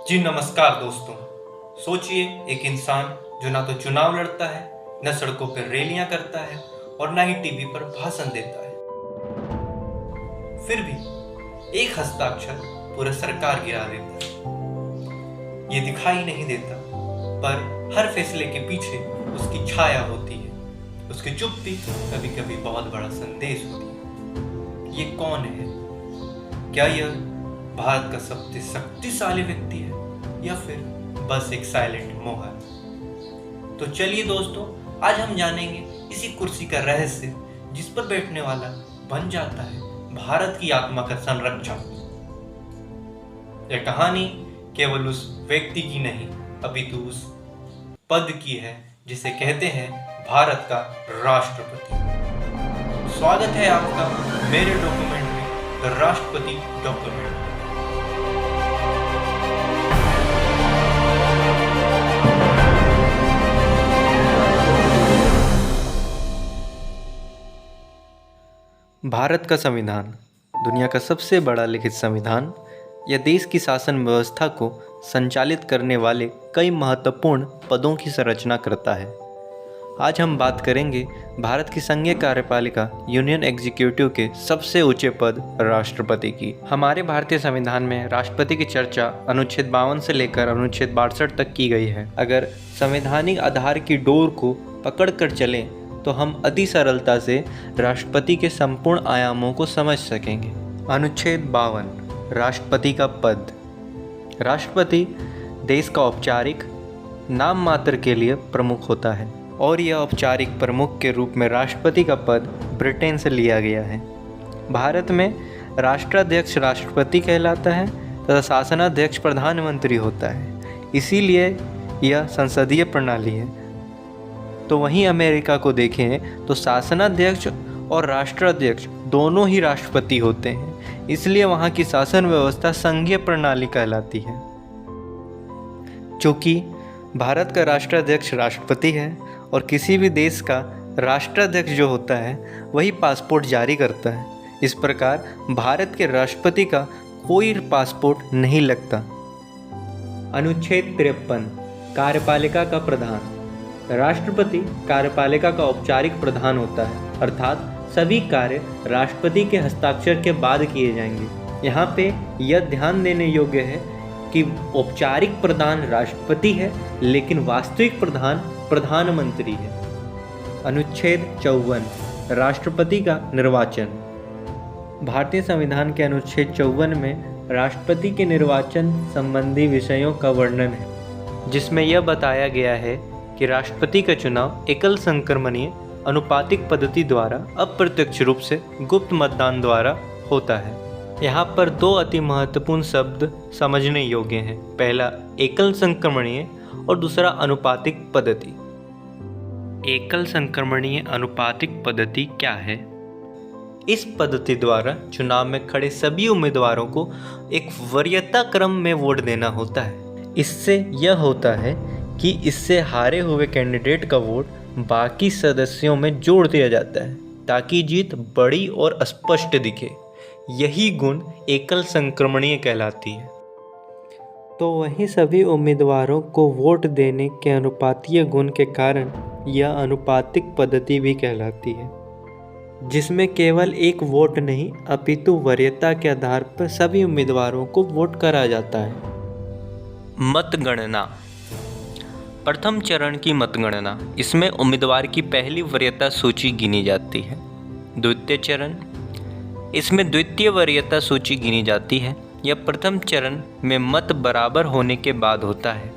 जी नमस्कार दोस्तों। सोचिए एक इंसान जो ना तो चुनाव लड़ता है, न सड़कों पर रैलियां करता है और ना ही टीवी पर भाषण देता है। फिर भी एक हस्ताक्षर पूरा सरकार गिरा देता है। ये दिखाई नहीं देता, पर हर फैसले के पीछे उसकी छाया होती है। उसकी चुप्पी कभी कभी बहुत बड़ा संदेश होती है। ये कौन है? क्या यह भारत का सबसे शक्तिशाली व्यक्ति है या फिर बस एक साइलेंट मोहर? तो चलिए दोस्तों, आज हम जानेंगे इसी कुर्सी का रहस्य जिस पर बैठने वाला बन जाता है भारत की आत्मा का संरक्षक। यह कहानी केवल उस व्यक्ति की नहीं, अपितु उस पद की है जिसे कहते हैं भारत का राष्ट्रपति। स्वागत है आपका मेरे डॉक्यूमेंट्री द राष्ट्रपति डॉक्यूमेंट्री। भारत का संविधान दुनिया का सबसे बड़ा लिखित संविधान यह देश की शासन व्यवस्था को संचालित करने वाले कई महत्वपूर्ण पदों की संरचना करता है। आज हम बात करेंगे भारत की संघीय कार्यपालिका यूनियन एग्जीक्यूटिव के सबसे ऊंचे पद राष्ट्रपति की। हमारे भारतीय संविधान में राष्ट्रपति की चर्चा अनुच्छेद 52 से लेकर अनुच्छेद 62 तक की गई है। अगर संवैधानिक आधार की डोर को पकड़ कर चलें तो हम अति सरलता से राष्ट्रपति के संपूर्ण आयामों को समझ सकेंगे। अनुच्छेद 52 राष्ट्रपति का पद। राष्ट्रपति देश का औपचारिक नाम मात्र के लिए प्रमुख होता है और यह औपचारिक प्रमुख के रूप में राष्ट्रपति का पद ब्रिटेन से लिया गया है। भारत में राष्ट्राध्यक्ष राष्ट्रपति कहलाता है तथा शासनाध्यक्ष प्रधानमंत्री होता है, इसीलिए यह संसदीय प्रणाली है। तो वहीं अमेरिका को देखें तो शासनाध्यक्ष और राष्ट्राध्यक्ष दोनों ही राष्ट्रपति होते हैं, इसलिए वहाँ की शासन व्यवस्था संघीय प्रणाली कहलाती है। चूँकि भारत का राष्ट्राध्यक्ष राष्ट्रपति है और किसी भी देश का राष्ट्राध्यक्ष जो होता है वही पासपोर्ट जारी करता है, इस प्रकार भारत के राष्ट्रपति का कोई पासपोर्ट नहीं लगता। अनुच्छेद 53 कार्यपालिका का प्रधान। राष्ट्रपति कार्यपालिका का औपचारिक प्रधान होता है, अर्थात सभी कार्य राष्ट्रपति के हस्ताक्षर के बाद किए जाएंगे। यहाँ पे यह ध्यान देने योग्य है कि औपचारिक प्रधान राष्ट्रपति है लेकिन वास्तविक प्रधान प्रधानमंत्री है। अनुच्छेद 54 राष्ट्रपति का निर्वाचन। भारतीय संविधान के अनुच्छेद 54 में राष्ट्रपति के निर्वाचन संबंधी विषयों का वर्णन है, जिसमें यह बताया गया है कि राष्ट्रपति का चुनाव एकल संक्रमणीय अनुपातिक पद्धति द्वारा अप्रत्यक्ष रूप से गुप्त मतदान द्वारा होता है। यहाँ पर दो अति महत्वपूर्ण शब्द समझने योग्य हैं। पहला एकल संक्रमणीय और दूसरा अनुपातिक पद्धति। एकल संक्रमणीय अनुपातिक पद्धति क्या है? इस पद्धति द्वारा चुनाव में खड़े सभी उम्मीदवारों को एक वरीयता क्रम में वोट देना होता है। इससे यह होता है कि इससे हारे हुए कैंडिडेट का वोट बाकी सदस्यों में जोड़ दिया जाता है ताकि जीत बड़ी और स्पष्ट दिखे। यही गुण एकल संक्रमणीय कहलाती है। तो वहीं सभी उम्मीदवारों को वोट देने के अनुपातीय गुण के कारण यह अनुपातिक पद्धति भी कहलाती है, जिसमें केवल एक वोट नहीं अपितु वरीयता के आधार पर सभी उम्मीदवारों को वोट करा जाता है। मतगणना। प्रथम चरण की मतगणना, इसमें उम्मीदवार की पहली वरीयता सूची गिनी जाती है। द्वितीय चरण, इसमें द्वितीय वरीयता सूची गिनी जाती है। यह प्रथम चरण में मत बराबर होने के बाद होता है।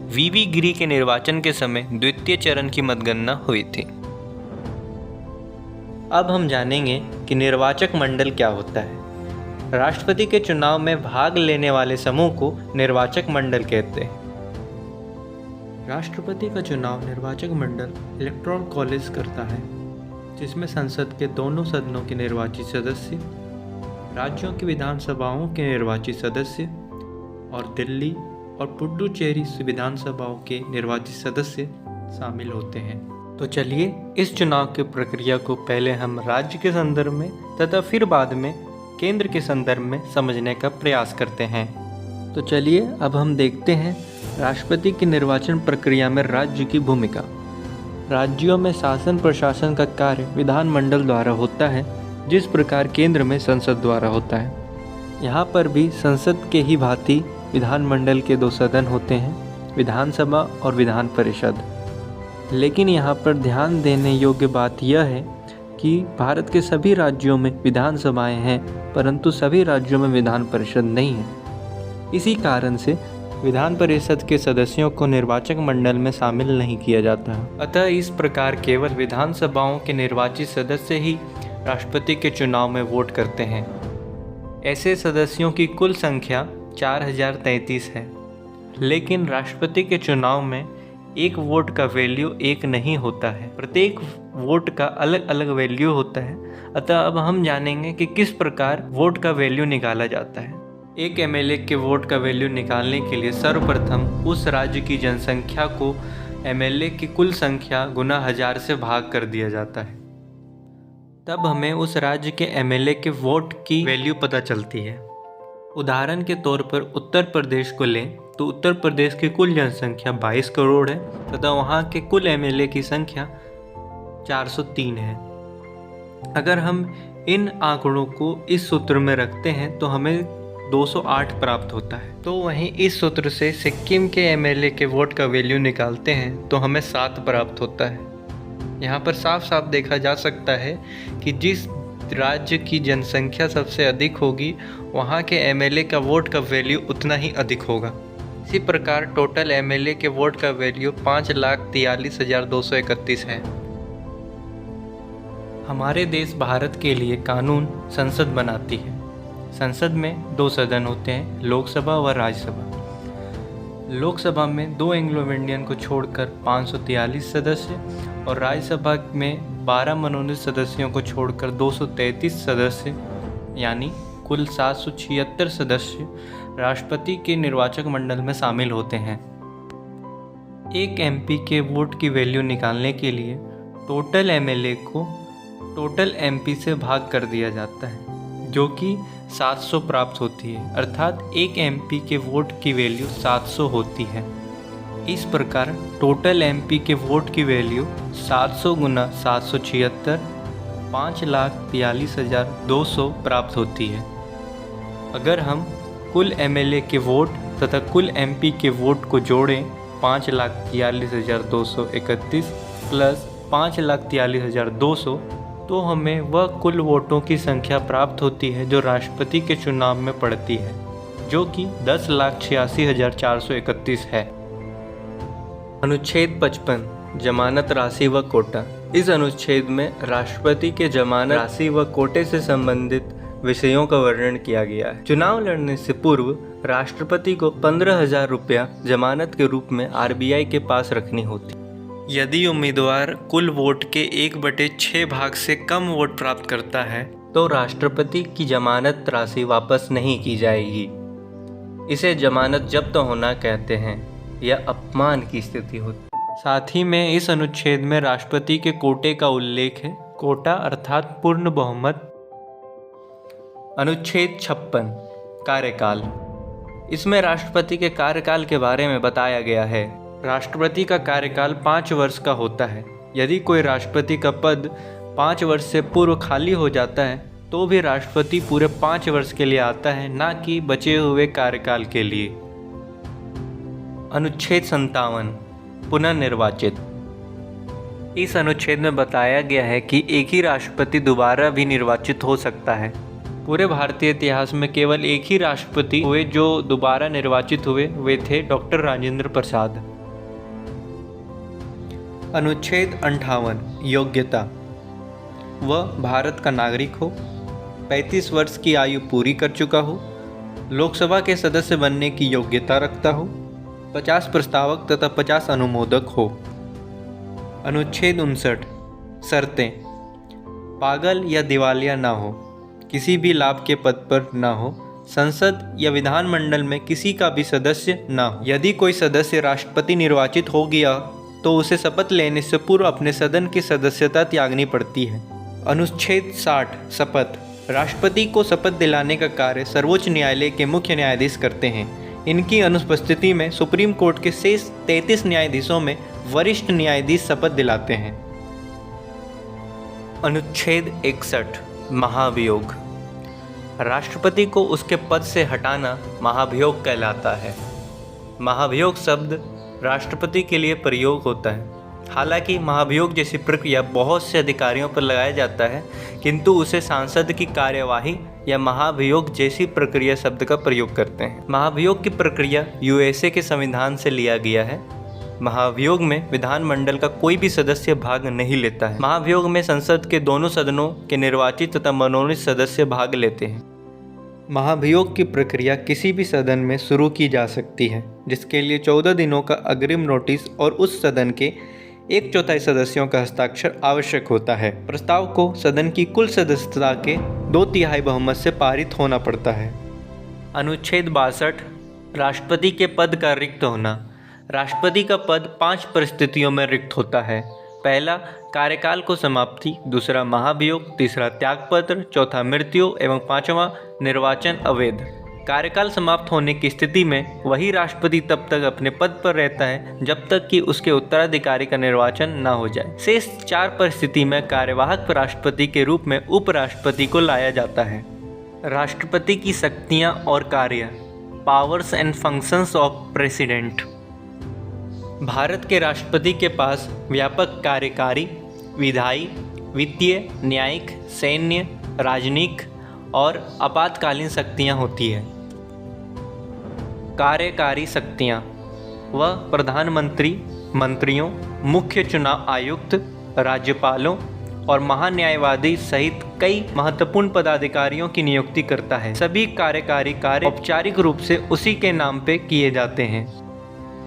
वीवी गिरी के निर्वाचन के समय द्वितीय चरण की मतगणना हुई थी। अब हम जानेंगे कि निर्वाचक मंडल क्या होता है। राष्ट्रपति के चुनाव में भाग लेने वाले समूह को निर्वाचक मंडल कहते हैं। राष्ट्रपति का चुनाव निर्वाचक मंडल इलेक्टोरल कॉलेज करता है, जिसमें संसद के दोनों सदनों के निर्वाचित सदस्य, राज्यों की विधानसभाओं के निर्वाचित सदस्य और दिल्ली और पुडुचेरी विधानसभाओं के निर्वाचित सदस्य शामिल होते हैं। तो चलिए इस चुनाव की प्रक्रिया को पहले हम राज्य के संदर्भ में तथा फिर बाद में केंद्र के संदर्भ में समझने का प्रयास करते हैं। तो चलिए अब हम देखते हैं राष्ट्रपति की निर्वाचन प्रक्रिया में राज्य की भूमिका। राज्यों में शासन प्रशासन का कार्य विधानमंडल द्वारा होता है, जिस प्रकार केंद्र में संसद द्वारा होता है। यहाँ पर भी संसद के ही भांति विधानमंडल के 2 सदन होते हैं, विधानसभा और विधान परिषद। लेकिन यहाँ पर ध्यान देने योग्य बात यह है कि भारत के सभी राज्यों में विधानसभाएं हैं, परंतु सभी राज्यों में विधान परिषद नहीं है। इसी कारण से विधान परिषद के सदस्यों को निर्वाचक मंडल में शामिल नहीं किया जाता है। अतः इस प्रकार केवल विधानसभाओं के निर्वाचित सदस्य ही राष्ट्रपति के चुनाव में वोट करते हैं। ऐसे सदस्यों की कुल संख्या 4033 है। लेकिन राष्ट्रपति के चुनाव में एक वोट का वैल्यू एक नहीं होता है, प्रत्येक वोट का अलग अलग वैल्यू होता है। अतः अब हम जानेंगे कि किस प्रकार वोट का वैल्यू निकाला जाता है। एक एमएलए के वोट का वैल्यू निकालने के लिए सर्वप्रथम उस राज्य की जनसंख्या को एमएलए की कुल संख्या गुना 1000 से भाग कर दिया जाता है। तब हमें उस राज्य के एमएलए के वोट की वैल्यू पता चलती है। उदाहरण के तौर पर उत्तर प्रदेश को लें तो उत्तर प्रदेश की कुल जनसंख्या 22 करोड़ है तथा वहाँ के कुल एमएलए की संख्या 403 है। अगर हम इन आंकड़ों को इस सूत्र में रखते हैं तो हमें 208 प्राप्त होता है। तो वहीं इस सूत्र से सिक्किम के एमएलए के वोट का वैल्यू निकालते हैं तो हमें 7 प्राप्त होता है। यहाँ पर साफ साफ देखा जा सकता है कि जिस राज्य की जनसंख्या सबसे अधिक होगी वहाँ के एमएलए का वोट का वैल्यू उतना ही अधिक होगा। इसी प्रकार टोटल एमएलए के वोट का वैल्यू 5,43,231 है। हमारे देश भारत के लिए कानून संसद बनाती है। संसद में 2 सदन होते हैं, लोकसभा व राज्यसभा। लोकसभा में 2 एंग्लो इंडियन को छोड़कर 543 सदस्य और राज्यसभा में 12 मनोनीत सदस्यों को छोड़कर 233 सदस्य यानी कुल 776 सदस्य राष्ट्रपति के निर्वाचक मंडल में शामिल होते हैं। एक एमपी के वोट की वैल्यू निकालने के लिए टोटल एमएलए को टोटल एमपी से भाग कर दिया जाता है, जो कि 700 प्राप्त होती है। अर्थात एक एमपी के वोट की वैल्यू 700 होती है। इस प्रकार टोटल एमपी के वोट की वैल्यू 700 गुना 776 5,43,200 प्राप्त होती है। अगर हम कुल एमएलए के वोट तथा कुल एमपी के वोट को जोड़ें 5,43,231 प्लस 5,43,200 तो हमें वह कुल वोटों की संख्या प्राप्त होती है जो राष्ट्रपति के चुनाव में पड़ती है, जो कि 10,86,431 है। अनुच्छेद 55 जमानत राशि व कोटा। इस अनुच्छेद में राष्ट्रपति के जमानत राशि व कोटे से संबंधित विषयों का वर्णन किया गया है। चुनाव लड़ने से पूर्व राष्ट्रपति को 15,000 रुपया जमानत के रूप में आरबीआई के पास रखनी होती। यदि उम्मीदवार कुल वोट के 1/6 भाग से कम वोट प्राप्त करता है तो राष्ट्रपति की जमानत राशि वापस नहीं की जाएगी। इसे जमानत जब्त होना कहते हैं। यह अपमान की स्थिति होती। साथ ही में इस अनुच्छेद में राष्ट्रपति के कोटे का उल्लेख है। कोटा अर्थात पूर्ण बहुमत। अनुच्छेद 56 कार्यकाल। इसमें राष्ट्रपति के कार्यकाल के बारे में बताया गया है। राष्ट्रपति का कार्यकाल 5 वर्ष का होता है। यदि कोई राष्ट्रपति का पद 5 वर्ष से पूर्व खाली हो जाता है तो भी राष्ट्रपति पूरे 5 वर्ष के लिए आता है, ना कि बचे हुए कार्यकाल के लिए। अनुच्छेद 57 पुनर्निर्वाचित। इस अनुच्छेद में बताया गया है कि एक ही राष्ट्रपति दोबारा भी निर्वाचित हो सकता है। पूरे भारतीय इतिहास में केवल एक ही राष्ट्रपति हुए जो दोबारा निर्वाचित हुए, वे थे डॉक्टर राजेंद्र प्रसाद। अनुच्छेद 58 योग्यता। वह भारत का नागरिक हो, 35 वर्ष की आयु पूरी कर चुका हो, लोकसभा के सदस्य बनने की योग्यता रखता हो, 50 प्रस्तावक तथा 50 अनुमोदक हो। अनुच्छेद 59 शर्तें। पागल या दिवालिया ना हो, किसी भी लाभ के पद पर ना हो, संसद या विधानमंडल में किसी का भी सदस्य ना हो। यदि कोई सदस्य राष्ट्रपति निर्वाचित हो गया तो उसे शपथ लेने से पूर्व अपने सदन की सदस्यता त्यागनी पड़ती है। अनुच्छेद 60 शपथ। राष्ट्रपति को शपथ दिलाने का कार्य सर्वोच्च न्यायालय के मुख्य न्यायाधीश करते हैं। इनकी अनुपस्थिति में सुप्रीम कोर्ट के शेष 33 न्यायाधीशों में वरिष्ठ न्यायाधीश शपथ दिलाते हैं। अनुच्छेद 61 महाभियोग। राष्ट्रपति को उसके पद से हटाना महाभियोग कहलाता है। महाभियोग शब्द राष्ट्रपति के लिए प्रयोग होता है। हालांकि महाभियोग जैसी प्रक्रिया बहुत से अधिकारियों पर लगाया जाता है, किंतु उसे सांसद की कार्यवाही या महाभियोग जैसी प्रक्रिया शब्द का प्रयोग करते हैं। महाभियोग की प्रक्रिया यूएसए के संविधान से लिया गया है। महाभियोग में विधानमंडल का कोई भी सदस्य भाग नहीं लेता है। महाभियोग में संसद के दोनों सदनों के निर्वाचित तथा मनोनीत सदस्य भाग लेते हैं। महाभियोग की प्रक्रिया किसी भी सदन में शुरू की जा सकती है, जिसके लिए 14 दिनों का अग्रिम नोटिस और उस सदन के 1/4 सदस्यों का हस्ताक्षर आवश्यक होता है। प्रस्ताव को सदन की कुल सदस्यता के 2/3 बहुमत से पारित होना पड़ता है। अनुच्छेद 62 राष्ट्रपति के पद का रिक्त होना। राष्ट्रपति का पद 5 परिस्थितियों में रिक्त होता है। पहला, कार्यकाल को समाप्ति, दूसरा महाभियोग, तीसरा त्यागपत्र, चौथा मृत्यु एवं पांचवा निर्वाचन अवैध। कार्यकाल समाप्त होने की स्थिति में वही राष्ट्रपति तब तक अपने पद पर रहता है जब तक कि उसके उत्तराधिकारी का निर्वाचन न हो जाए। शेष 4 परिस्थिति में कार्यवाहक राष्ट्रपति के रूप में उपराष्ट्रपति को लाया जाता है। राष्ट्रपति की शक्तियां और कार्य, powers and functions of president. Bharat के राष्ट्रपति के पास व्यापक कार्यकारी, विधायी, वित्तीय, न्यायिक, सैन्य, राजनीतिक और आपातकालीन शक्तियां होती है। कार्यकारी शक्तियां वह प्रधानमंत्री, मंत्रियों, मुख्य चुनाव आयुक्त, राज्यपालों और महान्यायवादी सहित कई महत्वपूर्ण पदाधिकारियों की नियुक्ति करता है। सभी कार्यकारी कार्य औपचारिक रूप से उसी के नाम पे किए जाते हैं।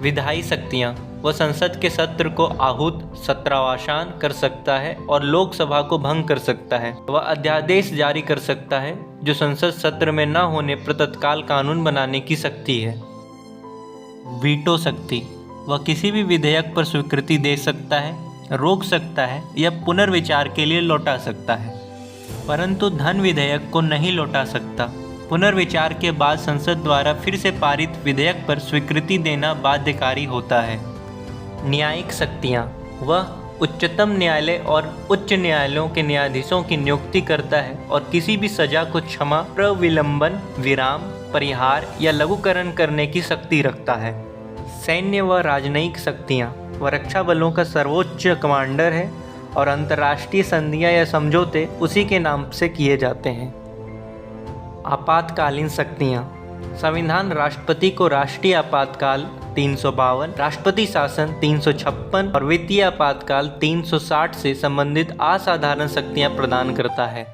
विधायी शक्तियां वह संसद के सत्र को आहूत सत्रावसान कर सकता है और लोकसभा को भंग कर सकता है। वह अध्यादेश जारी कर सकता है जो संसद सत्र में न होने पर तत्काल कानून बनाने की शक्ति है। वीटो शक्ति वह किसी भी विधेयक पर स्वीकृति दे सकता है, रोक सकता है या पुनर्विचार के लिए लौटा सकता है, परंतु धन विधेयक को नहीं लौटा सकता। पुनर्विचार के बाद संसद द्वारा फिर से पारित विधेयक पर स्वीकृति देना बाध्यकारी होता है। न्यायिक शक्तियाँ वह उच्चतम न्यायालय और उच्च न्यायालयों के न्यायाधीशों की नियुक्ति करता है और किसी भी सजा को क्षमा, प्रविलंबन, विराम, परिहार या लघुकरण करने की शक्ति रखता है। सैन्य व राजनयिक शक्तियाँ वह रक्षा बलों का सर्वोच्च कमांडर है और अंतर्राष्ट्रीय संधियाँ या समझौते उसी के नाम से किए जाते हैं। आपातकालीन शक्तियाँ संविधान राष्ट्रपति को राष्ट्रीय आपातकाल 352, राष्ट्रपति शासन 356 और वित्तीय आपातकाल 360 से संबंधित असाधारण शक्तियाँ प्रदान करता है।